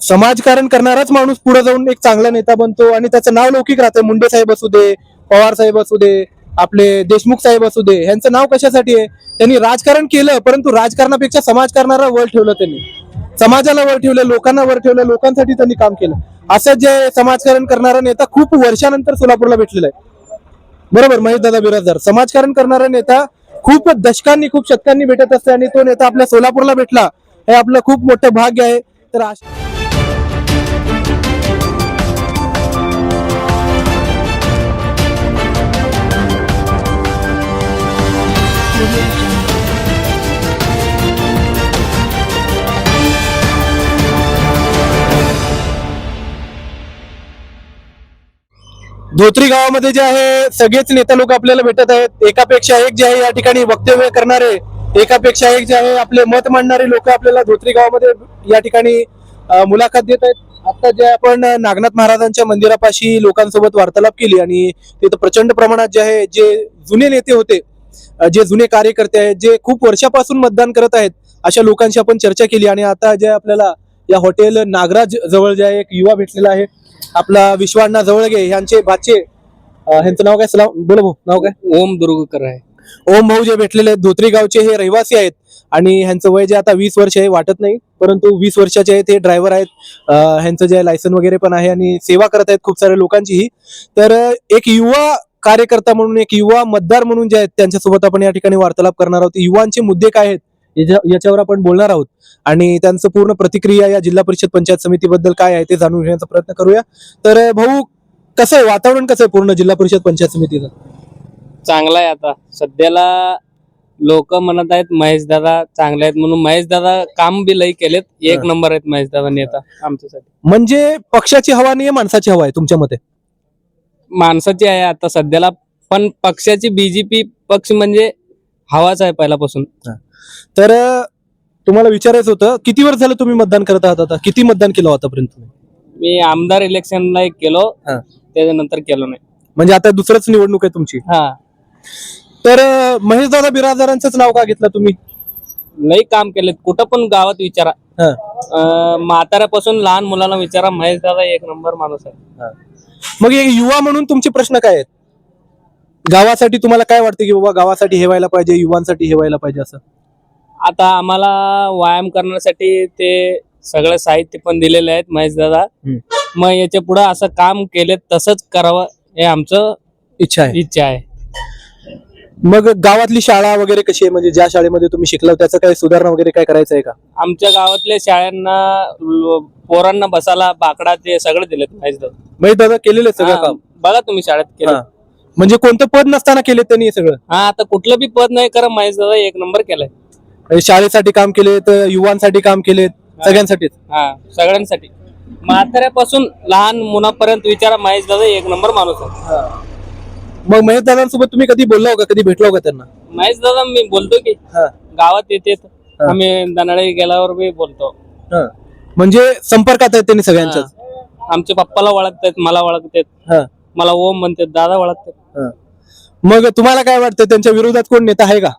समाजकारण करणाराच माणूस पुढे जाऊन एक चांगला नेता बनतो आणि त्याचं नाव लौकिक राहतं. मुंडे साहेब असू दे, पवार साहेब असू दे, आपले देशमुख साहेब असू दे, यांचं नाव कशासाठी आहे? त्यांनी राजकारण केलं, परंतु राजकारणापेक्षा समाजकारणाला वर ठेवलं. त्यांनी समाजाला वर ठेवलं, लोकांना वर ठेवलं, लोकांसाठी त्यांनी काम केलं. असं जे समाजकारण करणारा नेता खूप वर्षानंतर सोलापूरला भेटलेला आहे. बरोबर, महेशदादा बिराजदार समाजकारण करणारा नेता खूप दशकांनी, खूप शतकांनी भेटत असते आणि तो नेता आपल्या सोलापूरला भेटला, हे आपलं खूप मोठं भाग्य आहे. तर धोत्री गावामध्ये जे आहे सगळेच नेता लोक आपल्याला भेटत आहेत. एकापेक्षा एक जे आहे या ठिकाणी वक्तव्य करणारे, एकापेक्षा एक जे आहे आपले मत मांडणारे लोक आपल्याला धोत्री गावामध्ये या ठिकाणी मुलाखत देत आहेत. आता जे आपण नागनाथ महाराजांच्या मंदिरापाशी लोकांसोबत वार्तालाप केली आणि तिथं प्रचंड प्रमाणात जे आहे, जे जुने नेते होते, जे जुने कार्यकर्ते आहेत, जे खूप वर्षापासून मतदान करत आहेत, अशा लोकांशी आपण चर्चा केली. आणि आता जे आपल्याला या हॉटेल नागराज जवळ जे आहे एक युवा भेटलेला आहे, आपला विश्वाण्णा जवळगे यांचे भाचे, ह्यांचं नाव काय? बोला भाऊ, नाव काय? ओम दुर्गकर आहे. ओम भाऊ जे भेटलेले आहेत, धोत्री गावचे हे रहिवासी आहेत आणि ह्यांचं वय जे आता 20 वर्ष आहे वाटत नाही, परंतु 20 वर्षाचे आहेत. हे ड्रायव्हर आहेत, ह्यांचं जे लायसन वगैरे पण आहे आणि सेवा करत आहेत खूप साऱ्या लोकांचीही. तर एक युवा कार्यकर्ता म्हणून, एक युवा मतदार म्हणून जे आहेत त्यांच्यासोबत आपण या ठिकाणी वार्तालाप करणार आहोत. युवांचे मुद्दे काय आहेत याच्यावर आपण बोलणार आहोत आणि त्यांचं पूर्ण प्रतिक्रिया या जिल्हा परिषद पंचायत समितीबद्दल काय आहे ते जाणून घेण्याचा प्रयत्न करूया. तर भाऊ, कसं आहे वातावरण, कसं आहे पूर्ण जिल्हा परिषद पंचायत समितीचं? चांगला आहे. आता सध्याला लोक म्हणत आहेत महेश दादा चांगले आहेत म्हणून. महेश दादा काम बी लई केलेत, एक नंबर आहेत महेश दादा नेता आमच्यासाठी. म्हणजे पक्षाची हवा नाही, माणसाची हवा आहे तुमच्या मते? माणसाची आहे आता सध्याला, पण पक्षाची बीजेपी पक्ष म्हणजे हवाच आहे पहिल्यापासून. तर तुम्हाला विचारायचं होतं, किती वर्ष झालं तुम्ही मतदान करत आहात? आता किती मतदान केलं आतापर्यंत? मी आमदार इलेक्शनला केलो, त्याच्यानंतर केलो नाही. म्हणजे आता दुसरंच निवडणूक आहे तुमची? हा. तर महेशदादा बिराजदारांचंच नाव का घेतलं तुम्ही? लई काम केलेत, कुठं पण गावात विचारा, म्हाताऱ्यापासून लहान मुलांना विचारा, महेश दादा एक नंबर माणूस आहे. मग एक युवा म्हणून तुमचे प्रश्न काय आहेत? गावासाठी तुम्हाला काय वाटतं की बाबा गावासाठी हे व्हायला पाहिजे, युवांसाठी हे व्हायला पाहिजे असं? आता आम्हाला व्यायाम करण्यासाठी ते सगळं साहित्य पण दिलेले आहेत महेश दादा. मग याच्या पुढे असं काम केले तसंच करावं हे आमचं इच्छा आहे. मग गावातली शाळा वगैरे कशी आहे? म्हणजे ज्या शाळेमध्ये तुम्ही शिकला त्याचं काही सुधारणा वगैरे काय करायचं आहे का? आमच्या गावातल्या शाळांना पोरांना बसायला बाकडा ते सगळं दिलेत महेश दादा. महेश दादा केलेलं सगळं काम? बघा तुम्ही शाळेत केलं. म्हणजे कोणतं पद नसताना केले त्यांनी हे सगळं? हा, आता कुठलं बी पद नाही करा, महेश दादा एक नंबर केलाय. शाळेसाठी काम केले, तर युवांसाठी काम केले, सगळ्यांसाठीच? हा, सगळ्यांसाठी. म्हाताऱ्यापासून लहान मुलापर्यंत विचारा, महेश दादा एक नंबर माणूस आहे. मग महेश दादांसोबत तुम्ही कधी बोलला का, कधी भेटला का त्यांना? महेश दादा मी बोलतो की गावात येते, आम्ही दनाळे गेल्यावर मी बोलतो. म्हणजे संपर्कात आहेत त्यांनी सगळ्यांच्याच? आमच्या पप्पाला ओळखतात, मला ओळखतात, मला ओम म्हणतात, दादा ओळखतात. मग तुम्हाला काय वाटतं, त्यांच्या विरोधात कोण नेता आहे का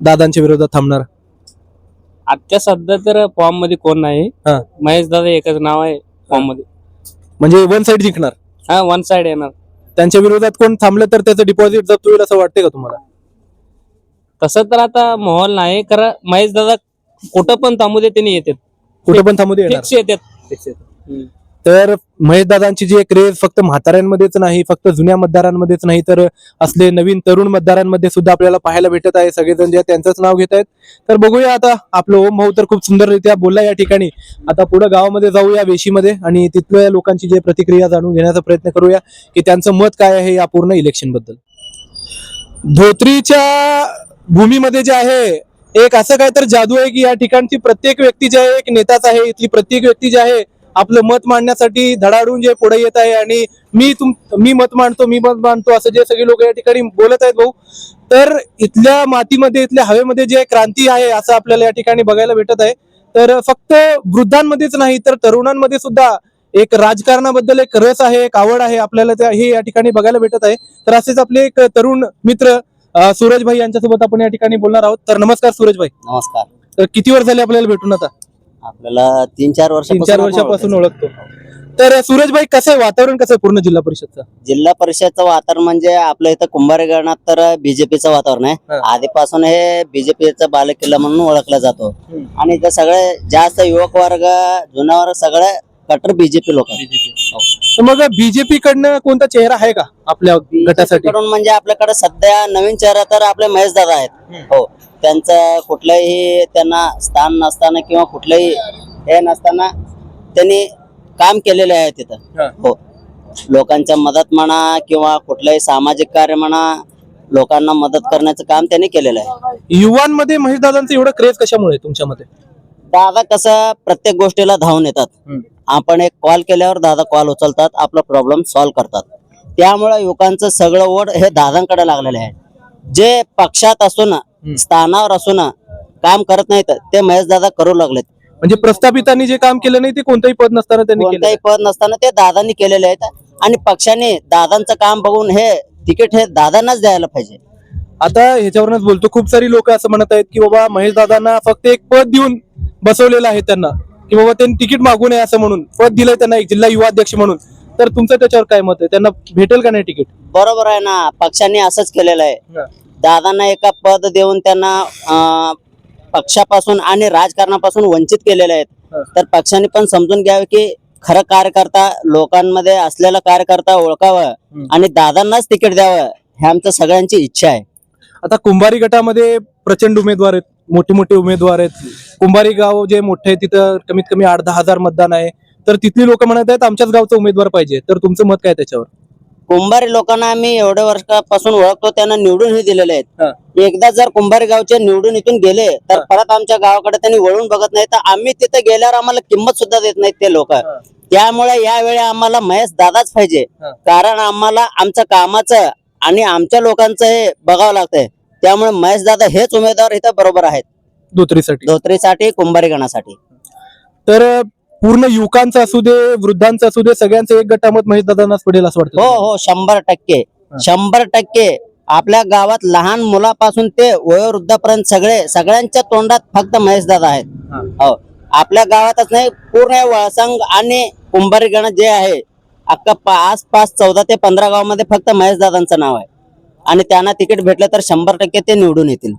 दादांच्या विरोधात थांबणार? आता सध्या तर फॉर्म मध्ये कोण नाही, महेश दादा एकच नाव आहे फॉर्म मध्ये. म्हणजे वन साइड जिंकणार? हा, वन साइड येणार. त्यांच्या विरोधात कोण थांबलं तर त्याचं डिपॉझिट जप्त होईल असं वाटतंय का तुम्हाला? तसं तर आता माहोल नाही, कारण महेश दादा कुठं पण थांबू दे त्यांनी येतात, कुठं पण थांबू दे फिक्स येतात. तर महेशदादांची जी क्रेज फक्त म्हाताऱ्यांमध्येच नाही, फक्त जुन्या मतदारांमध्येच नाही, तर असले नवीन तरुण मतदारांमध्ये सुद्धा आपल्याला पाहायला भेटत आहे. सगळेजण जे त्यांचंच नाव घेत आहेत. तर बघूया आता, आपलं ओम भाऊ तर खूप सुंदररित्या बोलला या ठिकाणी. आता पुढे गावामध्ये जाऊया वेशीमध्ये आणि तिथल्या लोकांची जे प्रतिक्रिया जाणून घेण्याचा प्रयत्न करूया की त्यांचं मत काय आहे या पूर्ण इलेक्शन बद्दल. धोत्रीच्या भूमीमध्ये जे आहे एक असं काय तर जादू आहे की या ठिकाणची प्रत्येक व्यक्ती जे आहे एक नेताच आहे. इथली प्रत्येक व्यक्ती जे आहे आपलं मत मांडण्यासाठी धडाडून जे पुढे येत आहे आणि मी मत मांडतो असं जे सगळे लोक या ठिकाणी बोलत आहेत भाऊ. तर इथल्या मातीमध्ये, इथल्या हवेमध्ये जे क्रांती आहे असं आपल्याला या ठिकाणी बघायला भेटत आहे. तर फक्त वृद्धांमध्येच नाही तर तरुणांमध्ये सुद्धा एक राजकारणाबद्दल एक रस आहे, एक आवड आहे आपल्याला हे या ठिकाणी बघायला भेटत आहे. तर असेच आपले एक तरुण मित्र सूरज भाई यांच्यासोबत आपण या ठिकाणी बोलणार आहोत. तर नमस्कार सूरज भाई. नमस्कार. तर किती वर्ष झाले आपल्याला भेटून आता? आपल्याला 3-4 3-4 वर्षापासून ओळखतो. तर सूरजभाई, कसं आहे वातावरण, कसं आहे पूर्ण जिल्हा परिषदचं? जिल्हा परिषदचं वातावरण म्हणजे आपल्या इथं कुंभारी गणात तर बीजेपीचं वातावरण आहे. हा. आधीपासून हे बीजेपीचा बालेकिल्ला म्हणून ओळखला जातो. आणि इथं सगळे जास्त युवक वर्ग, जुना वर्ग सगळे कट्टर बीजेपी लोक आहेत. तर मग बीजेपी कडनं कोणता चेहरा आहे का आपल्या गटासाठी? कडून म्हणजे आपल्याकडे सध्या नवीन चेहरा तर आपले महेश दादा आहेत. हो, त्यांचं कुठलंही त्यांना स्थान नसताना किंवा कुठलंही हे नसताना त्यांनी काम केलेले आहे तिथं. हो, लोकांच्या मदत म्हणा किंवा कुठलंही सामाजिक कार्य म्हणा, लोकांना मदत करण्याचं काम त्यांनी केलेलं आहे. युवांमध्ये महेश दादांचं एवढं क्रेज कशामुळे आहे तुमच्या मते? दादा कसं प्रत्येक गोष्टीला धावून येतात. आपण एक कॉल केल्यावर दादा कॉल उचलतात, आपला प्रॉब्लेम सॉल्व्ह करतात. त्यामुळे युवकांचं सगळं ओढ हे दादांकडे लागलेले आहे. जे पक्षात असून स्थानावर असून काम करत नाहीत ते महेश दादा करू लागलेत. म्हणजे प्रस्थापितांनी जे काम केलं नाही ते कोणतंही पद नसताना त्यांनी केलं. कोणताही पद नसताना ते दादांनी केलेले आहेत. आणि पक्षाने दादांचं काम बघून हे तिकीट हे दादांनाच द्यायला पाहिजे. आता ह्याच्यावरूनच बोलतो, खूप सारी लोक असं म्हणत आहेत की बाबा महेश दादांना फक्त एक पद देऊन बसवलेलं आहे त्यांना, की बाबा त्यांनी तिकीट मागू नये असं म्हणून पद दिलंय त्यांना एक जिल्हा युवा अध्यक्ष म्हणून. तर तुमचं त्याच्यावर काय मत आहे? त्यांना भेटेल का नाही तिकीट? बरोबर आहे ना, पक्षाने असंच केलेलं आहे. दादांना एका पद देऊन त्यांना पक्षापासून आणि राजकारणापासून वंचित केलेले आहेत. तर पक्षाने पण समजून घ्यावे की खरं कार्यकर्ता लोकांमध्ये असलेला कार्यकर्ता ओळखावं आणि दादांनाच तिकीट द्यावं, हे आमचं सगळ्यांची इच्छा आहे. आता कुंभारी गटामध्ये प्रचंड उमेदवार आहेत, मोठे मोठे उमेदवार आहेत. कुंभारी गाव जे मोठे आहे तिथं कमीत कमी 8-10 हजार मतदान आहे. तर तिथली लोक म्हणत आहेत आमच्याच गावचा उमेदवार पाहिजे. तर तुमचं मत काय त्याच्यावर? कुंभारी लोकांना आम्ही एवढ्या वर्षापासून ओळखतो, त्यांना निवडूनही दिलेले आहेत. एकदा जर कुंभारी गावचे निवडून इथून गेले तर परत आमच्या गावाकडे त्यांनी वळून बघत नाही. तर आम्ही तिथे गेल्यावर आम्हाला किंमत सुद्धा देत नाहीत ते लोक. त्यामुळे यावेळी आम्हाला महेश दादाच पाहिजे. कारण आम्हाला आमच्या कामाचं आणि आमच्या लोकांचं हे बघावं लागतंय. त्यामुळे महेश दादा हेच उमेदवार इथं बरोबर आहेत धोत्रीसाठी, कुंभारी गणासाठी. तर पूर्ण युवकांचं असू दे, वृद्धांचं असू दे, सगळ्यांचं एक गटामत महेश दादांनाच पडेल असं वाटतं? हो, 100% आपल्या गावात लहान मुलापासून ते वयोवृद्धापर्यंत सगळ्यांच्या तोंडात फक्त महेश दादा आहेत. हो, आपल्या गावातच नाही, पूर्ण वळसंग आणि कुंभारी गण जे आहे अख्खा आसपास 14 ते 15 गावामध्ये फक्त महेश दादांचं नाव आहे. आणि त्यांना तिकीट भेटलं तर 100% ते निवडून येतील.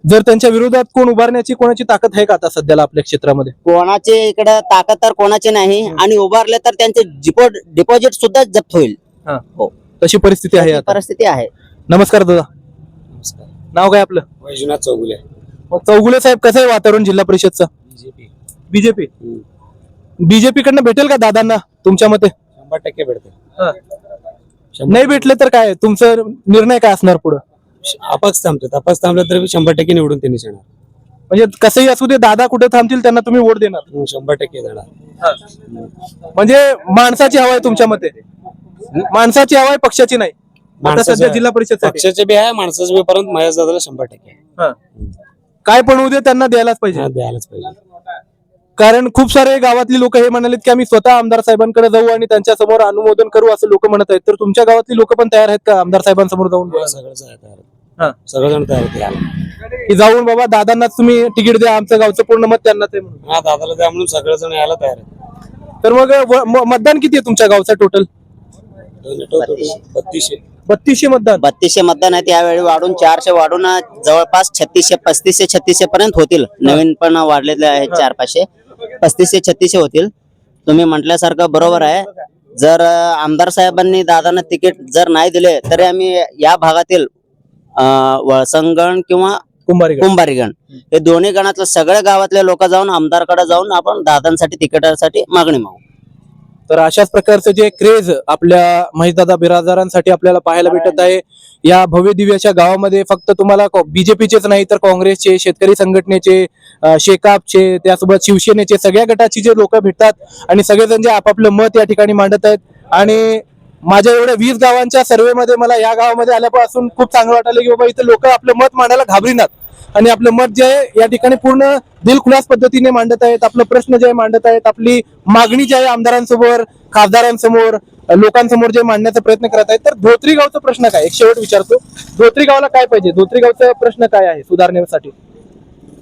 जर त्यांच्या विरोधात कोण उभारण्याची कोणाची ताकद आहे का आता सध्याला आपल्या क्षेत्रामध्ये? कोणाची इकडे ताकद तर कोणाची नाही. आणि उभारले तर त्यांचे डिपॉझिट सुद्धा जप्त होईल. हो, तशी परिस्थिती आहे आता. परिस्थिती आहे. नमस्कार दादा. नाव काय आपलं? वैजनाथ चौगुले. मग चौगुले साहेब, कसं आहे वातावरण जिल्हा परिषदचं? बीजेपी बीजेपी कडनं भेटेल का दादांना तुमच्या मते? 100% भेटते. नाही भेटले तर काय तुमचं निर्णय काय असणार पुढे? अपक्ष थांबलं तर 100% निवडून त्यांनीच येणार. म्हणजे कसंही असू दे, दादा कुठे थांबतील त्यांना तुम्ही वोट देणार? 100% देणार. म्हणजे माणसाची हवा आहे तुमच्या मते? माणसाची हवा आहे, पक्षाची नाही. आता सध्या जिल्हा परिषद पक्षाचे बी आहे, माणसाचे बी, परंतु महेश दादाला 100% काय पण उद्या त्यांना द्यायलाच पाहिजे. द्यायलाच पाहिजे. कारण खूप सारे गावातली लोक हे म्हणालेत की आम्ही स्वतः आमदार साहेबांकडे जाऊ आणि त्यांच्या समोर अनुमोदन करू, असं लोक म्हणत आहेत. तर तुमच्या गावातली लोक पण तयार आहेत का आमदार साहेबांसमोर जाऊन? सगळेजण तयार आहेत की जाऊन बाबा दादांनाच तुम्ही तिकीट द्या, आमचं गावचं पूर्ण मत त्यांनाच आहे म्हणून? दादाला द्या म्हणून सगळेजण यायला तयार आहेत. तर मग मतदान किती आहे तुमच्या गावचं टोटल? 3200 मतदान. 3200 मतदान आहेत. यावेळी वाढून 400 वाढून जवळपास 3600 पर्यंत होतील. नवीन पण वाढलेले आहेत 400-500, 3500-3600 होतील. तुम्ही म्हटल्यासारखं बरोबर आहे. जर आमदार साहेबांनी दादांना तिकीट जर नाही दिले तरी आम्ही या भागातील वळसंगण किंवा कुंभारी गण हे दोन्ही गणातले सगळ्या गावातले लोक जाऊन आमदारकडे जाऊन आपण दादांसाठी तिकिटासाठी मागणी मागू. तर अशाच प्रकारचं जे क्रेज आपल्या महेशदादा बिराजदारांसाठी आपल्याला पाहायला भेटत आहे या भव्य दिव्याच्या गावामध्ये. फक्त तुम्हाला बीजेपीचेच नाही तर काँग्रेसचे, शेतकरी संघटनेचे, शेकापचे, त्यासोबत शिवसेनेचे, सगळ्या गटाची जे लोक भेटतात आणि सगळेजण जे आपापलं मत या ठिकाणी मांडत आहेत. आणि माझ्या एवढ्या 20 गावांच्या सर्वे मध्ये मला या गावामध्ये आल्यापासून खूप चांगलं वाटलं की बाबा इथे लोक आपलं मत मांडायला घाबरीनात आणि आपलं मत जे आहे या ठिकाणी पूर्ण दिलखुलास पद्धतीने मांडत आहेत. आपलं प्रश्न जे मांडत आहेत, आपली मागणी जी आहे आमदारांसमोर, खासदारांसमोर, लोकांसमोर जे मांडण्याचा प्रयत्न करत आहेत. तर धोत्री गावचा प्रश्न काय, एक शेवट विचारतो, धोत्री गावाला काय पाहिजे? धोत्री गावचा प्रश्न काय आहे सुधारण्यासाठी?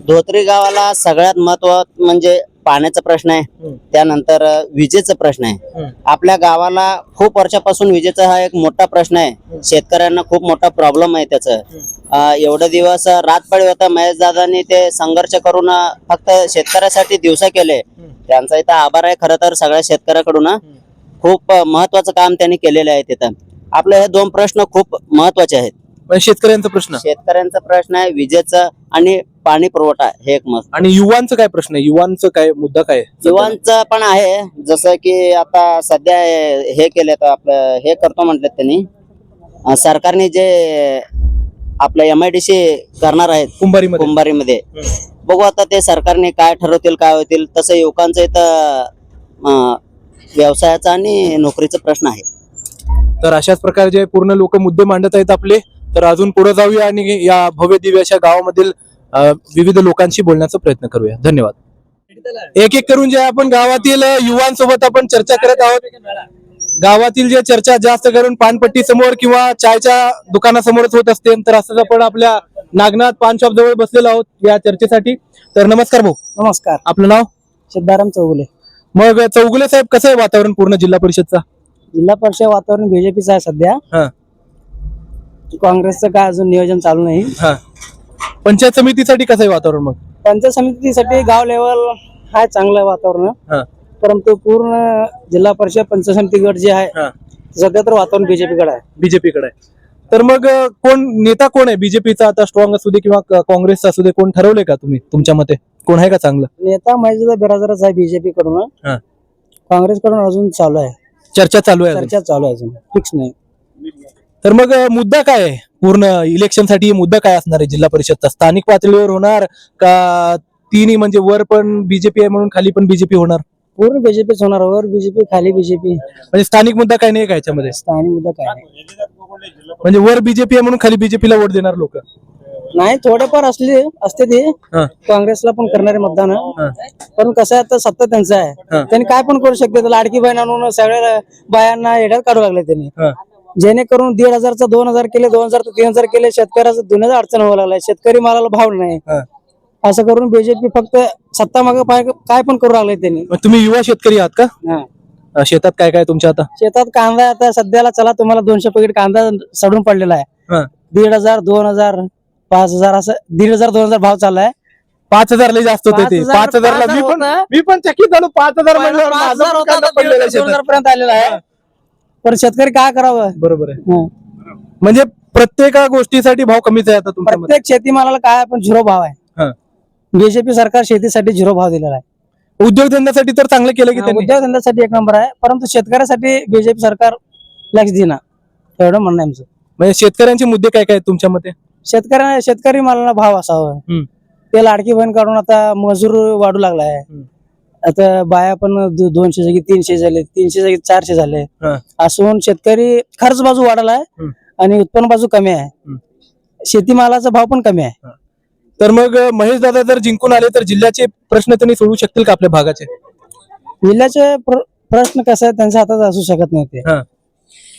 धोत्री गावाला सगळ्यात महत्वाचं म्हणजे पाण्याचा प्रश्न आहे, त्यानंतर विजेचा प्रश्न आहे. आपल्या गावाला खूप वर्षापासून विजेचा हा एक मोठा प्रश्न आहे. शेतकऱ्यांना खूप मोठा प्रॉब्लेम आहे त्याचा. एवढे दिवस रातपाळी होता, महेश दादांनी ते संघर्ष करून फक्त शेतकऱ्यासाठी दिवसा केले. त्यांचा इथं आभार आहे खरं तर सगळ्या शेतकऱ्याकडून. खूप महत्वाचं काम त्यांनी केलेलं आहे तिथं. आपले हे दोन प्रश्न खूप महत्वाचे आहेत. म्हणजे शेतकऱ्यांचा प्रश्न शेतकऱ्यांचा प्रश्न आहे विजेचा आणि पाणी पुरवठा, हे एक मस्त. आणि युवांचं काय प्रश्न आहे, युवांचं काय मुद्दा काय आहे? युवांचं पण आहे, जसं की आता सध्या हे केले तर आपलं हे करतो म्हटलं त्यांनी, सरकारने जे आपलं MIDC करणार आहेत कुंभारीमध्ये कुंभारीमध्ये. बघू आता ते सरकारने काय ठरवतील काय होतील. तसं युवकांचं इथं व्यवसायाचा आणि नोकरीचा प्रश्न आहे. तर अशाच प्रकारचे पूर्ण लोक मुद्दे मांडत आहेत आपले. तर अजून पुढे जाऊया आणि या भव्य दिव्य अशा गावामधील विविध लोकांशी बोलण्याचा प्रयत्न करूया. धन्यवाद. एक एक करून जे आपण गावातील युवांसोबत आपण चर्चा करत आहोत. गावातील जे चर्चा जास्त करून पानपट्टी समोर किंवा चायच्या दुकानासमोरच होत असते. तर असंच आपण आपल्या नागनाथ पान शॉप जवळ बसलेलो आहोत या चर्चेसाठी. तर नमस्कार भाऊ. नमस्कार. आपलं नाव? सिद्धाराम चौगुले. मग चौगुले साहेब, कसं आहे वातावरण पूर्ण जिल्हा परिषदचा? जिल्हा परिषद वातावरण बीजेपीचं आहे सध्या. काँग्रेसचं काय अजून नियोजन चालू नाही. पंचायत समितीसाठी कसं आहे वातावरण? मग पंचायत समितीसाठी गाव लेवल हाय चांगलं वातावरण, परंतु पूर्ण जिल्हा परिषद पंचायत समिती गट जे आहे सध्या तर वातावरण बीजेपीकडे आहे. बीजेपीकडे आहे. तर मग कोण नेता कोण आहे बीजेपीचा आता, स्ट्रॉंग असू दे किंवा काँग्रेसचा असू दे, कोण ठरवले का तुम्ही? तुमच्या मते कोण आहे का चांगलं नेता? महेशदा बिराजरच आहे बीजेपी कडून. काँग्रेस कडून अजून चालू आहे, चर्चा चालू आहे? चर्चा चालू आहे, अजून फिक्स नाही. तर मग मुद्दा काय आहे पूर्ण इलेक्शन साठी? मुद्दा काय असणार आहे जिल्हा परिषदचा? स्थानिक पातळीवर होणार का तिन्ही, म्हणजे वर पण बीजेपी आहे म्हणून खाली पण बीजेपी होणार? पूर्ण बीजेपीच होणार, वर बीजेपी खाली बीजेपी. म्हणजे स्थानिक मुद्दा काय नाही का याच्यामध्ये? स्थानिक मुद्दा काय नाही, म्हणजे वर बीजेपी आहे म्हणून खाली बीजेपीला वोट देणार लोक नाही. थोडेफार असते ते काँग्रेसला पण करणारे मतदान, पण कसं आहे आता सत्ता त्यांचं आहे, त्यांनी काय पण करू शकते. लाडकी बहीण आणून सगळ्या बायांना येड्यात काढू लागले त्यांनी, जेणेकरून 1,500चा 2,000 केले, 2,000 3,000 केले. शेतकऱ्याचं दुनियाचा अडचण व्हायला लागलाय, शेतकरी मालाला भाव नाही. असं करून बीजेपी फक्त सत्ता मागे काय पण करू लागले त्यांनी. तुम्ही युवा शेतकरी आहात का? शेतात काय काय तुमच्या आता? शेतात कांदा आता सध्याला चला तुम्हाला 200 पॅकेट कांदा सडून पडलेला आहे. 1,500 2,000 5,000 असं 1,500 2,000 भाव चाललाय. 5,000 लई जास्त होते ते. 5,000ला मी पण चकित झालो. 5,000 2,000 पर्यंत आलेला आहे. पण शेतकरी काय करावं? बरोबर आहे. म्हणजे प्रत्येक गोष्टीसाठी भाव कमीच आहे आता तुमच्या मते? प्रत्येक शेतीमालाला काय पण 0 भाव आहे. बीजेपी सरकार शेतीसाठी 0 भाव दिलेला आहे. उद्योगधंद्यासाठी तर चांगलं केलं की त्यांनी? उद्योगधंद्यासाठी 1 नंबर आहे, परंतु शेतकऱ्यासाठी बीजेपी सरकार लक्ष देणार, एवढं म्हणणं आहे आमचं. म्हणजे शेतकऱ्यांचे मुद्दे काय काय आहेत तुमच्या मते? शेतकरी मालाला भाव असावा. ते लाडकी बहीण काढून आता मजूर वाढू लागलाय. आता बाया पण 200 जागी 300 झाले, 300 जागी 400 झाले. असून शेतकरी खर्च बाजू वाढलाय आणि उत्पन्न बाजू कमी आहे. शेतीमालाचा भाव पण कमी आहे. तर मग महेश दादा जर जिंकून आले तर जिल्ह्याचे प्रश्न त्यांनी सोडवू शकतील का आपल्या भागाचे? जिल्ह्याचे प्रश्न कसं आहे त्यांच्या हातात असू शकत नाही.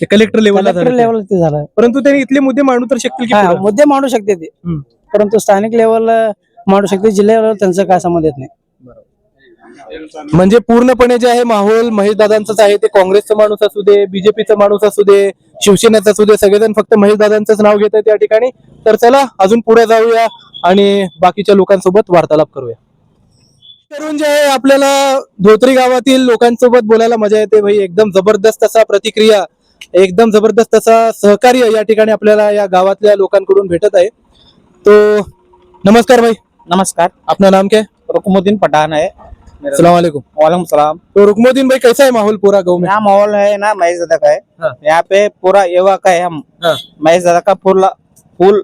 ते कलेक्टर लेवलला ते झालं, परंतु त्यांनी इथले मुद्दे मांडू तर शकतील की पुढं? मुद्दे मांडू शकते ते, परंतु स्थानिक लेवल मांडू शकते. जिल्हा लेवल त्यांचं काय संबंध येत नाही. म्हणजे पूर्णपणे जे आहे माहोल महेश दादांचाच आहे. ते काँग्रेसचा माणूस असू दे, बीजेपीचा माणूस असू दे, शिवसेनेचा असू दे, सगळेजण फक्त महेश दादांचंच नाव घेत आहेत या ठिकाणी. तर चला अजून पुढे जाऊया आणि बाकीच्या लोकांसोबत वार्तालाप करूया. करून जे आहे आपल्याला धोत्री गावातील लोकांसोबत बोलायला मजा येते भाई. एकदम जबरदस्त असा प्रतिक्रिया, एकदम जबरदस्त असा सहकार्य या ठिकाणी आपल्याला या गावातल्या लोकांकडून भेटत आहे. तो नमस्कार भाई. नमस्कार. अपना नाम क्या है? रुकमुद्दीन पठान है. अस्सलाम वालेकुम. वालेकुम सलाम. तो रुकमुद्दीन भाई, कैसा है माहौल पूरा गाँव में? यहाँ माहौल है ना महेश दादा का है. यहाँ पे पूरा युवा का है. हम महेश दादा का फुल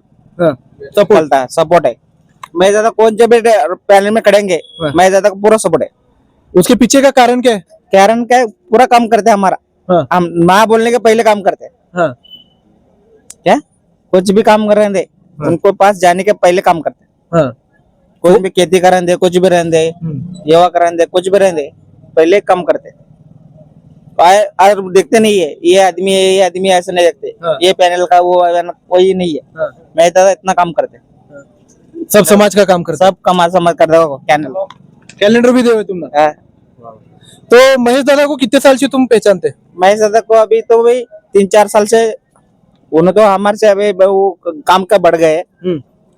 चलता है, सपोर्ट है. महेश दादा कौन से भी पैनल में खड़ेंगे, महेश दादा का पूरा सपोर्ट है. उसके पीछे का कारण क्या है? कारण क्या है, पूरा काम करते हैं हमारा. हम माँ बोलने के पहले काम करते हैं. क्या कुछ भी काम कर रहे थे उनको पास जाने के पहले काम करते हैं. कुछ भी खेती कर रहे थे, कुछ भी रहने दे, युवा कर रहे थे, कुछ भी रहने दे, पहले काम करते. और देखते नहीं है ये आदमी है, ये आदमी ऐसे नहीं देखते. ये पैनल का वो कोई नहीं है. मैं दादा इतना काम करते. सब समाज का काम करता सब कमा समझ कर दो कैनल। कैलेंडर भी दे तुम हाँ। तो महेश दादा को कितने साल से तुम पहचानते? मैं सदा को अभी तो भाई 3-4 साल से, उन्होंने तो हमारे से अभी वो काम का बढ़ गए,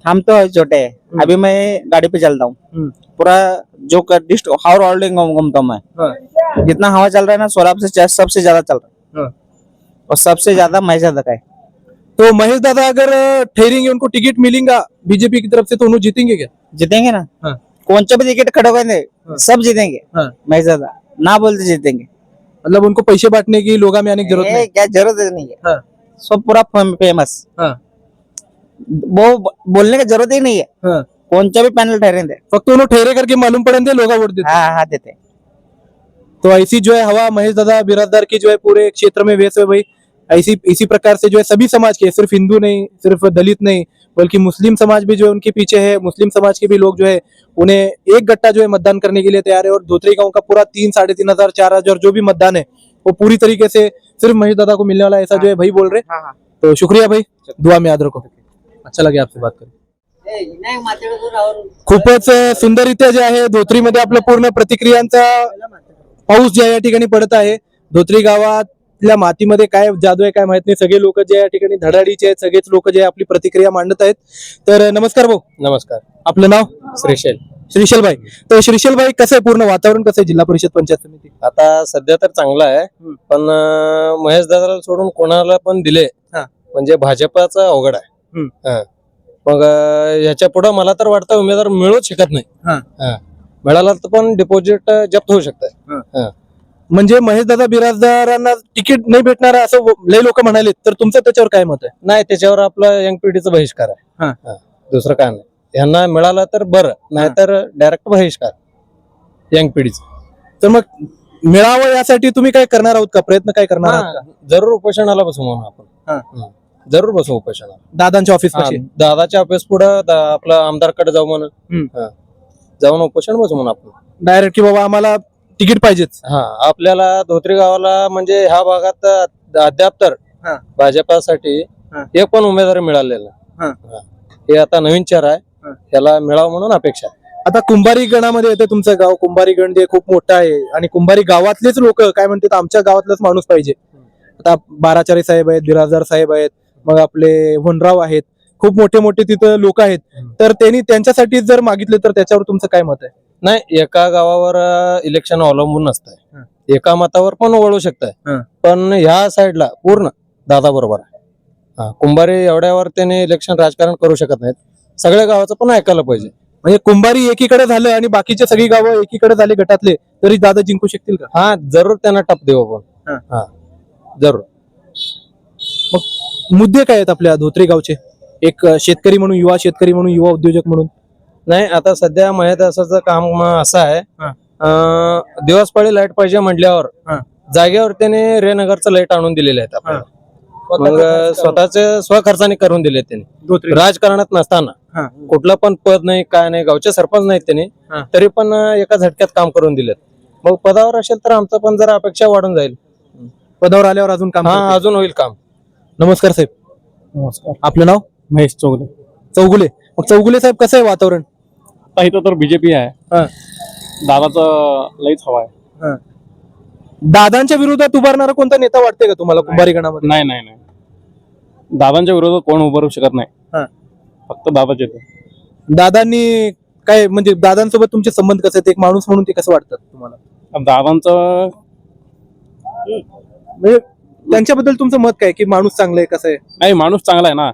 हम तो छोटे हैं। अभी मैं गाड़ी पे चलता हूँ पूरा, जो डिस्ट्रिक्ट हाउर होल्डिंग घूमता हूँ मैं। जितना हवा चल रहा है ना सोलाब से सबसे ज्यादा चल रहा है, और सबसे ज्यादा महेश दादा का है। तो महेश दादा अगर ठहरेंगे, उनको टिकट मिलेगा बीजेपी की तरफ से, तो उन्होंने जीतेंगे क्या? जीतेंगे ना। हाँ। कौन सा भी टिकट खड़े होंगे सब जीतेंगे। हाँ। महेश दादा ना बोलते जीतेंगे। मतलब उनको पैसे बांटने की, लोगा में आने की जरूरत नहीं। क्या जरूरत नहीं है। हाँ। सब पूरा फेमस, हाँ। वो बोलने की जरूरत ही नहीं है। हाँ। कौन सा भी पैनल ठहरे थे। फक्त उन्होंने ठहरे करके मालूम पड़े थे, लोग वोट देते। हाँ हाँ देते। तो ऐसी जो है हवा महेश दादा बिराददार की जो है पूरे क्षेत्र में वैसे भाई, ऐसी इसी प्रकार से जो है सभी समाज के, सिर्फ हिंदू नहीं, सिर्फ दलित नहीं, बल्कि मुस्लिम समाज भी जो है उनके पीछे है। मुस्लिम समाज के भी लोग जो है उन्हें एक गट्टा जो है मतदान करने के लिए तैयार है। और धोत्री गांव का पूरा 3-3,500 4,000 जो भी मतदान है वो पूरी तरीके से सिर्फ महेश दादा को मिलने वाला, ऐसा जो है भाई बोल रहे। हाँ हाँ। तो शुक्रिया भाई, दुआ में याद रखो। अच्छा लगे आपसे बात करें। खूपच सुंदररित्या जे आहे धोत्रीमध्ये आपलं पूर्ण प्रतिक्रियांचा पाऊस जे या ठिकाणी पडत आहे। धोत्री गावातल्या मातीमध्ये काय जादू आहे काय माहित नाही, सगळे लोक जे या ठिकाणी धडाडीचे आहेत, सगळेच लोक जे आपली प्रतिक्रिया मांडत आहेत। तर नमस्कार भाऊ। नमस्कार, आपलं नाव? श्रीशैल. श्रीशैल भाई। तर श्रीशैल भाई, कसं आहे पूर्ण वातावरण, कसं आहे जिल्हा परिषद पंचायत समिती? आता सध्या तर चांगला आहे, पण महेश दादाला सोडून कोणाला पण दिले हा. म्हणजे भाजपाचा अवघड आहे. हा. मग ह्याच्या पुढे मला तर वाटतं उमेदवार मिळूच शकत नाही. हा. मिळाला तर पण डिपॉझिट जप्त होऊ शकतं. म्हणजे महेश दादा बिराजदारांना तिकीट नाही भेटणार असं लय लोक म्हणाले, तर तुमचं त्याच्यावर काय मत आहे? नाही, त्याच्यावर आपला यंग पिढीचा बहिष्कार आहे. हा. दुसरं काय नाही. यांना मिळाला तर बरं, नाहीतर डायरेक्ट बहिष्कार यंग पिढीचा. तर मग मिळावं यासाठी तुम्ही काय करणार आहोत का, प्रयत्न काय करणार आहात का? जरूर उपोषणाला बसू म्हणून आपण. जरूर बसू उपोषणाला, दादांच्या ऑफिस पाशी? दादाच्या ऑफिस पुढे आपलं आमदारकडे जाऊ म्हणून, जाऊन उपोषण बसू म्हणून आपण डायरेक्ट की बाबा आम्हाला तिकीट पाहिजेच. हा. आपल्याला धोत्री गावाला म्हणजे ह्या भागात अद्याप तर भाजपासाठी एक पण उमेदवार मिळालेला. हे आता नवीन चेहरा आहे, त्याला मिळावं म्हणून अपेक्षा आहे. आता कुंभारी गणामध्ये येते तुमचं गाव, कुंभारी गण जे खूप मोठं आहे, आणि कुंभारी गावातलेच लोक काय म्हणतात आमच्या गावातलाच माणूस पाहिजे. आता बाराचारी साहेब आहेत, बिराजदार साहेब आहेत, मग आपले वनराव आहेत, खूप मोठे मोठे तिथं लोक आहेत. तर त्यांनी त्यांच्यासाठी जर मागितले तर त्याच्यावर तुमचं काय मत आहे? नाही, एका गावावर इलेक्शन अवलंबून नसतंय, एका मतावर पण वळू शकताय. पण ह्या साईडला पूर्ण दादा बरोबर आहे. कुंभारी एवढ्यावर त्याने इलेक्शन राजकारण करू शकत नाहीत. सगळ्या गावाचं पण ऐकायला पाहिजे. म्हणजे कुंभारी एकीकडे झालं आणि बाकीचे सगळी गावं एकीकडे झाले गटातले, तरी दादा जिंकू शकतील का? हा, जरूर त्यांना टप देऊ आपण. हा, जरूर. मग मुद्दे काय आहेत आपल्या धोत्री गावचे, एक शेतकरी म्हणून, युवा शेतकरी म्हणून, युवा उद्योजक म्हणून? नाही, आता सध्या महेश दादाचं काम असं आहे, दिवसपाळी लाईट पाहिजे म्हटल्यावर जागेवर त्याने रेनगरचं लाईट आणून दिलेले आहेत आपल्याला. मग स्वतःचे स्वखर्चाने करून दिले त्यांनी, राजकारणात नसताना. कुठलं पण पद नाही, काय नाही, गावचे सरपंच नाहीत त्यांनी, तरी पण एका झटक्यात काम करून दिलेत. मग पदावर असेल तर आमचं पण जरा अपेक्षा वाढून जाईल. पदावर आल्यावर अजून काम? अजून होईल काम. नमस्कार साहेब. नमस्कार. आपलं नाव? महेश चौगले. चौगुले. मग चौगुले साहेब, कसं आहे वातावरण? इथं तर बीजेपी आहे, दादाचं लईच हवा आहे. दादांच्या विरोधात उभारणारा कोणता नेता वाटते का तुम्हाला कुंभारी गणामध्ये? नाही नाही नाही, दादांच्या विरोधात कोण उभारू शकत नाही, फक्त दादाच येते. दादांनी काय म्हणजे दादांसोबत तुमचे संबंध कसे आहेत, एक माणूस म्हणून ते कसं वाटतात तुम्हाला? दादांचं म्हणजे त्यांच्याबद्दल तुमचं मत काय, की माणूस चांगला आहे, कसं आहे? नाही, माणूस चांगला आहे ना,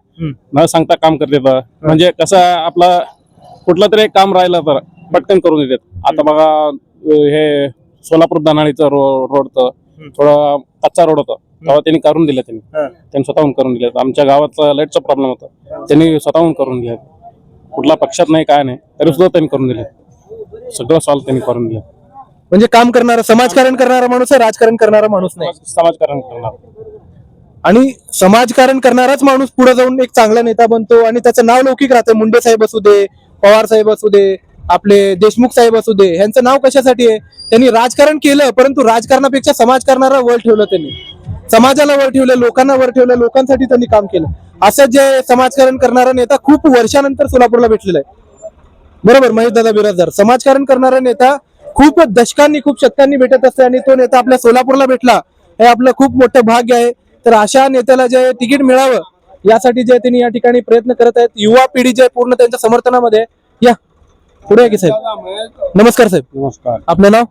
न सांगता काम करते. म्हणजे कसं आपलं कुठलं तरी एक काम राहिलं तर पटकन करून देतात. आता बघा, हे सोलापूर दानाळीचं रोडचं थोडं कच्चा रोड होतं, तेव्हा त्यांनी करून दिलं. त्यांनी स्वतःहून करून दिलं. आमच्या गावाचा लाईटचा प्रॉब्लेम होता, त्यांनी स्वतःहून करून दिलं. कुठला पक्षात नाही, काय नाही, तरी सुद्धा त्यांनी करून दिले. सगळं सॉल्व त्यांनी करून दिलं. म्हणजे काम करणारा, समाजकारण करणारा माणूस आहे, राजकारण करणारा माणूस नाही. समाजकारण करणार, आणि समाजकारण करणाराच माणूस पुढे जाऊन एक चांगला नेता बनतो आणि त्याचं नाव लौकिक राहतं. मुंडे साहेब असू दे, पवार साहेब असू दे, आपले देशमुख साहेब असू दे, ह्यांचं नाव कशासाठी आहे? त्यांनी राजकारण केलं, परंतु राजकारणापेक्षा समाजकारणाला वर ठेवलं. त्यांनी समाजाला वर ठेवलं, लोकांना वर ठेवलं, लोकांसाठी त्यांनी काम केलं. असं जे समाजकारण करणारा नेता खूप वर्षानंतर सोलापूरला भेटलेला आहे. बरोबर, महेश दादा बिराजदार समाजकारण करणारा नेता खूप दशकांनी खूप शतकांनी भेटत असते आणि तो नेता आपल्या सोलापूरला भेटला हे आपलं खूप मोठं भाग्य आहे. तर अशा नेत्याला जे तिकीट मिळावं यासाठी जे त्यांनी या ठिकाणी प्रयत्न करत आहेत. युवा पिढी जे पूर्ण त्यांच्या समर्थनामध्ये आहे. या पुढे या की साहेब. नमस्कार साहेब. नमस्कार. आपलं नाव?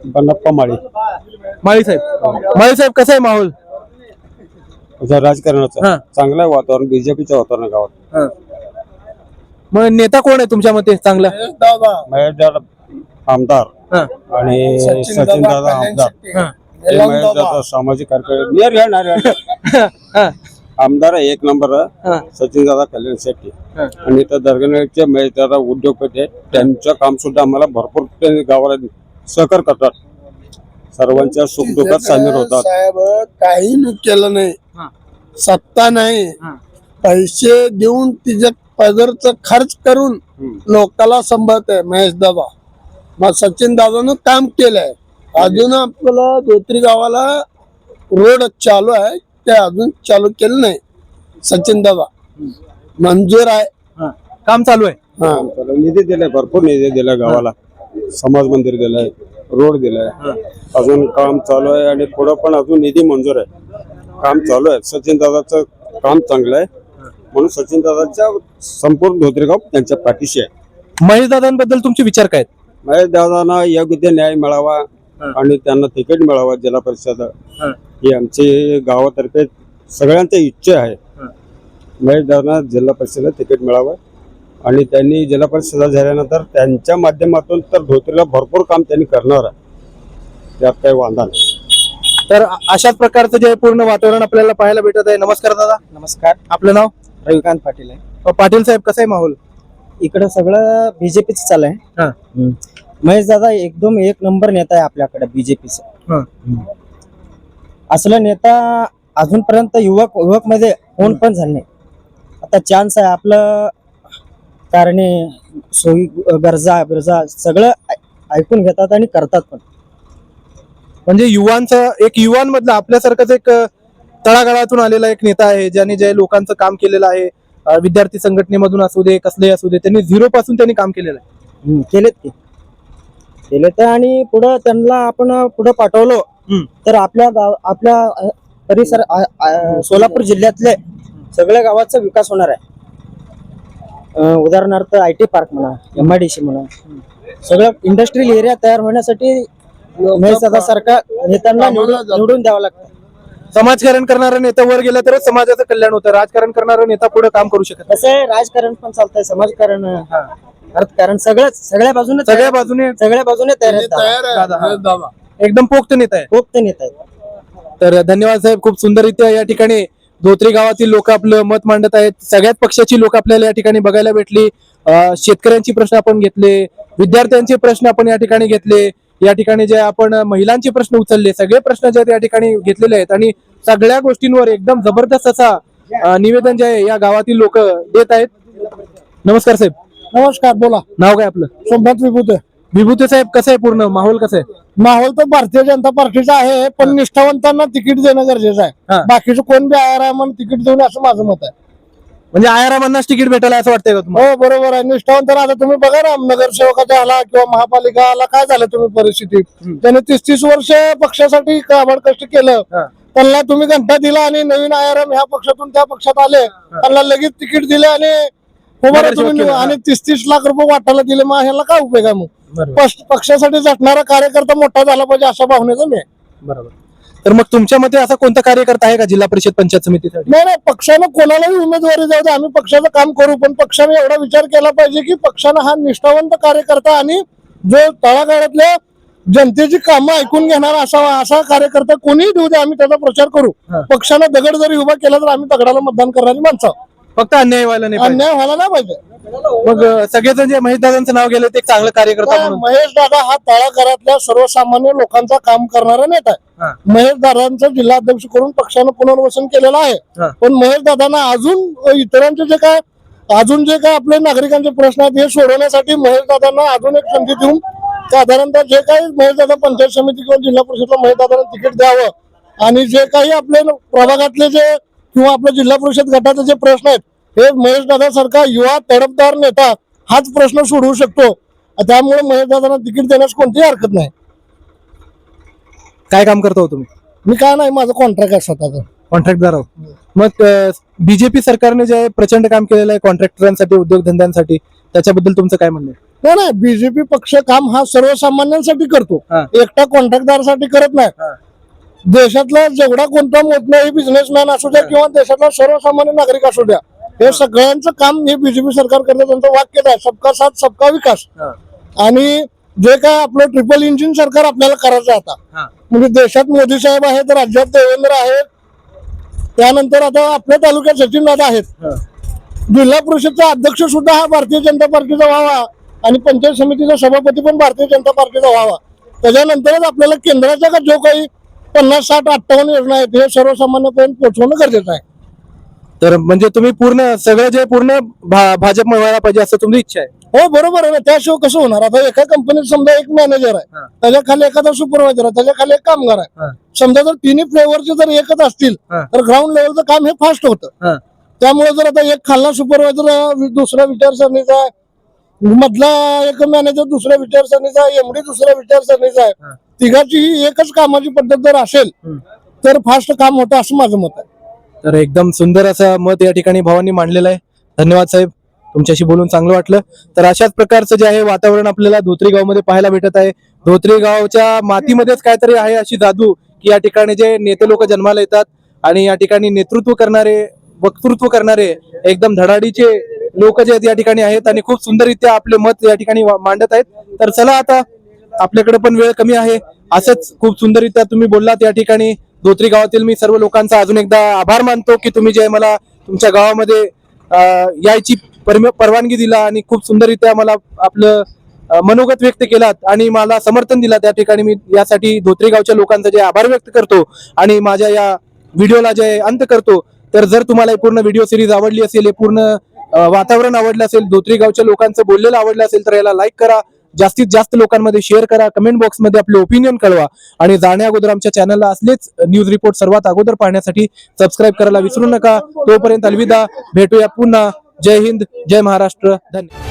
बन्नप्पा माळी. माळी साहेब. माळी साहेब, कसं आहे माहोल? राजकारणाचं चांगलं आहे वातावरण, बीजेपीचं वातावरण गावात. मग नेता कोण आहे तुमच्या मते चांगला? महेश दादा आमदार आणि सचिन दादा आमदार. महेश दादा सामाजिक कार्यक्रम आमदार आहे, एक नंबर आहे. सचिन दादा कल्याण शेट्टी आणि इथं दर्गनगरचे महेश दादा उद्योगपती आहेत. त्यांचं काम सुद्धा आम्हाला भरपूर ते गावाला सहकार करतात. सर्वांच्या सुखदुःखात सामील होतात. साहेब काही केलं नाही, सत्ता नाही, पैसे देऊन तिच्या पदरचा खर्च करून लोकाला संभाळत आहे महेश दादा. मग सचिन दादानं काम केलंय. अजून आपल्याला धोत्री गावाला रोड चालू आहे, ते अजून चालू केलं नाही. सचिन दादा मंजूर आहे, काम चालू आहे. निधी दिलाय, भरपूर निधी दिलाय गावाला. समाज मंदिर दिलंय, रोड दिलाय, अजून काम चालू आहे आणि पुढं पण अजून निधी मंजूर आहे. काम चालू आहे. सचिन दादाचं काम चांगलं आहे म्हणून सचिन दादाच्या संपूर्ण धोत्रेगाव त्यांच्या पाठीशी आहे. महेश दादांबद्दल तुमचे विचार काय आहेत? महेश दादांना योग्य ते न्याय मिळावा आणि त्यांना तिकीट मिळावा जिल्हा परिषद, ही आमची गावातर्फे सगळ्यांची इच्छा आहे. महेश दादांना जिल्हा परिषदेला तिकीट मिळावं आणि त्यांनी जिल्हा परिषद झाल्यानंतर त्यांच्या माध्यमातून तर धोत्रीला भरपूर काम त्यांनी करणार आहे, त्यात काही वांधा नाही. तर अशाच प्रकारचं जे पूर्ण वातावरण आपल्याला पाहायला भेटत आहे. नमस्कार दादा. नमस्कार. आपलं नाव? रविकांत पाटील आहे. पाटील साहेब, कसं आहे माहोल? इकडे सगळं बीजेपीच चालू आहे. महेश दादा एकदम एक नंबर नेता आहे आपल्याकडे बीजेपीचा. असला नेता अजूनपर्यंत युवक मध्ये कोण पण झालं नाही. आता चान्स आहे आपलं, कारण सोयी गरजा सगळं ऐकून घेतात आणि करतात पण. म्हणजे युवांमधला आपल्यासारखाच एक तळागाळातून आलेला एक नेता आहे, ज्याने जे लोकांचं काम केलेलं आहे. विद्यार्थी संघटनेमधून असू दे, कसले असू दे, त्यांनी झिरो पासून त्यांनी काम केलेलं आहे. केले तर आणि पुढं त्यांना आपण पुढे पाठवलो तर आपल्या परिसर सोलापूर जिल्ह्यातले सगळ्या गावाचा विकास होणार आहे. उदाहरणार्थ IT पार्क म्हणा, MIDC म्हणा, सगळं इंडस्ट्रियल एरिया तयार होण्यासाठी महेश दादा सारखा नेत्यांना निवडून द्यावं लागतं. समाजकारण करणारा नेता वर गेला तरच समाजाचं कल्याण होतं. राजकारण करणारा नेता पुढे काम करू शकत कसं आहे, राजकारण पण चालतंय, समाजकारण, अर्थकारण, सगळ्या बाजूने सगळ्या बाजूने तयार आहेत. दादा एकदम पोक्त नेता आहे. खूप ते नेता आहेत. तर धन्यवाद साहेब. खूप सुंदररित्या या ठिकाणी धोत्री गावातील लोक आपलं मत मांडत आहेत. सगळ्याच पक्षाची लोक आपल्याला या ठिकाणी बघायला भेटली. शेतकऱ्यांची प्रश्न आपण घेतले, विद्यार्थ्यांचे प्रश्न आपण या ठिकाणी घेतले, या ठिकाणी जे आपण महिलांचे प्रश्न उचलले, सगळे प्रश्न जे या ठिकाणी घेतलेले आहेत आणि सगळ्या गोष्टींवर एकदम जबरदस्त असा निवेदन जे आहे या गावातील लोक देत आहेत. नमस्कार साहेब. नमस्कार. बोला. नाव काय आपलं? सोमनाथ विभूते. विभूते साहेब, कसं आहे पूर्ण माहोल? कसं आहे माहोल? तर भारतीय जनता पार्टीचा आहे, पण निष्ठावंतांना तिकीट देणं गरजेचं आहे. बाकीचं कोण बी आहे म्हणून तिकीट देऊन असं माझं मत आहे. म्हणजे आयारामांनाच तिकीट भेटायला असं वाटतंय का तुम्हाला? हो, बरोबर आहे. निष्ठावंत आता तुम्ही बघा ना, नगरसेवकाचा आला किंवा महापालिका आला, काय झालं तुम्ही परिस्थिती. त्याने 30-30 वर्ष पक्षासाठी काबड कष्ट केलं. त्यांना तुम्ही घंटा दिला आणि नवीन आयाराम ह्या पक्षातून त्या पक्षात आले, त्यांना लगेच तिकीट दिले आणि तुम्ही आणि 30-30 लाख रुपये वाटायला दिले. मग ह्याला काय उपयोग आहे? मग पक्षासाठी झटणारा कार्यकर्ता मोठा झाला पाहिजे अशा भावनेचा मी. बरोबर. तर मग तुमच्या मते असा कोणता कार्यकर्ता आहे का जिल्हा परिषद पंचायत समितीसाठी? नाही, पक्षानं कोणालाही उमेदवारी जाऊ दे, आम्ही पक्षाचं काम करू, पण पक्षाने एवढा विचार केला पाहिजे की पक्षानं हा निष्ठावंत कार्यकर्ता आणि जो तळागाळातल्या जनतेची कामं ऐकून घेणारा असा कार्यकर्ता कोणीही देऊ दे, आम्ही त्याचा प्रचार करू. पक्षानं दगड जरी उभा केला तर आम्ही दगडाला मतदान करणारी माणसं. फक्त अन्याय व्हायला नाही पाहिजे. अन्याय व्हायला नाही पाहिजे. मग सगळेजण जे महेश दादांचं नाव गेलं ते एक चांगलं कार्यकर्ता म्हणून. महेश दादा हा तळागाळातल्या सर्वसामान्य लोकांचा काम करणारा नेता आहे. महेश दादांचं जिल्हाध्यक्ष करून पक्षानं पुनर्वसन केलेलं आहे. पण महेश दादांना अजून इतरांचे जे काय आपले नागरिकांचे प्रश्न आहेत हे सोडवण्यासाठी महेश दादांना अजून एक संधी देऊन साधारणतः जे काही महेश दादा पंचायत समिती किंवा जिल्हा परिषदला महेश दादांना तिकीट द्यावं आणि जे काही आपले प्रभागातले जे किंवा आपल्या जिल्हा परिषद गटाचे जे प्रश्न आहेत हे महेश दादा सारखा युवा तडफदार नेता हाच प्रश्न सोडवू शकतो. त्यामुळे महेशदादांना तिकीट देण्यास कोणतीही हरकत नाही. काय काम करता हो तुम्ही? मी काय नाही, माझं कॉन्ट्रॅक्ट आहे स्वतःचं. कॉन्ट्रॅक्टदार आहोत. मग बीजेपी सरकारने जे आहे प्रचंड काम केलेलं आहे कॉन्ट्रॅक्टरांसाठी, उद्योगधंद्यांसाठी, त्याच्याबद्दल तुमचं काय म्हणणं आहे? नाही, बीजेपी पक्ष काम हा सर्वसामान्यांसाठी करतो, हा. एकटा कॉन्ट्रॅक्टदारासाठी करत नाही. देशातला जेवढा कोणता मोठा बिझनेसमॅन असू द्या किंवा देशातला सर्वसामान्य नागरिक असू द्या, हे सगळ्यांचं काम हे बीजेपी सरकार करतं. त्यांचं वाक्यच आहे सबका साथ सबका विकास. आणि जे काय आपलं ट्रिपल इंजिन सरकार आपल्याला करायचं आहे आता, म्हणजे देशात मोदी साहेब आहेत, राज्यात देवेंद्र आहेत, त्यानंतर आता आपल्या तालुक्यात सचिनदादा आहेत. जिल्हा परिषदचा अध्यक्ष सुद्धा हा भारतीय जनता पार्टीचा व्हावा आणि पंचायत समितीचा सभापती पण भारतीय जनता पार्टीचा व्हावा. त्याच्यानंतरच आपल्याला केंद्राच्या का जो काही 50, 60, 58 योजना आहेत हे सर्वसामान्यपर्यंत पोहोचवणं गरजेचं आहे. तर म्हणजे तुम्ही पूर्ण सगळं जे पूर्ण भाजप व्हायला पाहिजे असं तुमची इच्छा आहे? हो, बरोबर आहे ना. त्याशिवाय कसं होणार? आता एका कंपनीत समजा एक मॅनेजर आहे, त्याच्या खाली एखादा सुपरवायझर आहे, त्याच्या खाली एक कामगार आहे. समजा जर तिन्ही फ्लेवरचे जर एकच असतील तर ग्राउंड लेवलचं काम हे फास्ट होतं. त्यामुळे जर आता एक खालना सुपरवायझर दुसऱ्या विचारसरणीचा आहे, मधला एक मॅनेजर दुसऱ्या विचारसरणीचा आहे, एमडी दुसऱ्या विचारसरणीचा आहे, तिघाची ही एकच कामाची पद्धत जर असेल तर फास्ट काम होतं असं माझं मत आहे. तर एकदम सुंदर असं मत या ठिकाणी भावांनी मांडलेलं आहे. धन्यवाद साहेब, तुमच्याशी बोलून चांगलं वाटलं. तर अशाच प्रकारचं जे आहे वातावरण आपल्याला धोत्री गावमध्ये पाहायला भेटत आहे. धोत्री गावच्या मातीमध्येच काहीतरी आहे अशी जादू, की या ठिकाणी जे नेते लोक जन्माला येतात आणि या ठिकाणी नेतृत्व करणारे, वक्तृत्व करणारे एकदम धडाडीचे लोक जे आहेत या ठिकाणी आहेत आणि खूप सुंदररित्या आपले मत या ठिकाणी मांडत आहेत. तर चला, आता आपल्याकडे पण वेळ कमी आहे. असंच खूप सुंदररित्या तुम्ही बोललात या ठिकाणी धोत्री गावातील. मी सर्व लोकांचा अजून एकदा आभार मानतो की तुम्ही जे मला तुमच्या गावामध्ये यायची परवानगी दिला आणि खूप सुंदररित्या मला आपलं मनोगत व्यक्त केलात आणि मला समर्थन दिला. त्या ठिकाणी मी यासाठी धोत्री गावच्या लोकांचा जे आभार व्यक्त करतो आणि माझ्या या व्हिडिओला जे अंत करतो. तर जर तुम्हाला पूर्ण व्हिडिओ सिरीज आवडली असेल, हे पूर्ण वातावरण आवडलं असेल, धोत्री गावच्या लोकांचं बोललेलं आवडलं असेल, तर याला लाईक करा, जास्तीत जास्त लोकांमध्ये शेअर करा, कमेंट बॉक्समध्ये आपले ओपिनियन कळवा आणि जाण्या अगोदर आमच्या चॅनलला असलेच न्यूज रिपोर्ट सर्वात अगोदर पाहण्यासाठी सबस्क्राईब करायला विसरू नका. तोपर्यंत अलविदा, भेटूया पुन्हा. जय हिंद, जय महाराष्ट्र, धन्यवाद.